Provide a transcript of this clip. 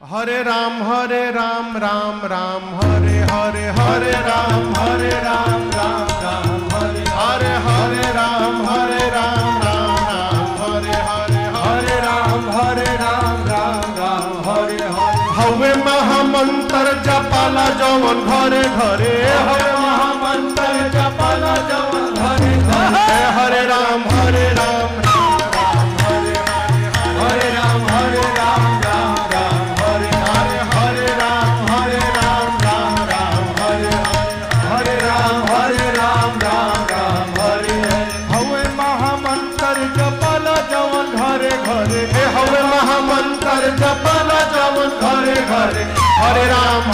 हरे राम राम राम हरे हरे हरे राम राम राम हरे हरे हरे राम राम हरे हरे हरे राम राम हरे हरे हवे महामंत्र जपाला जवन घरे घरे हवे महामंत्र जपाला जवन घरे घरे हरे राम हवे महामंत्र जपाला जवन घरे घरे हरे राम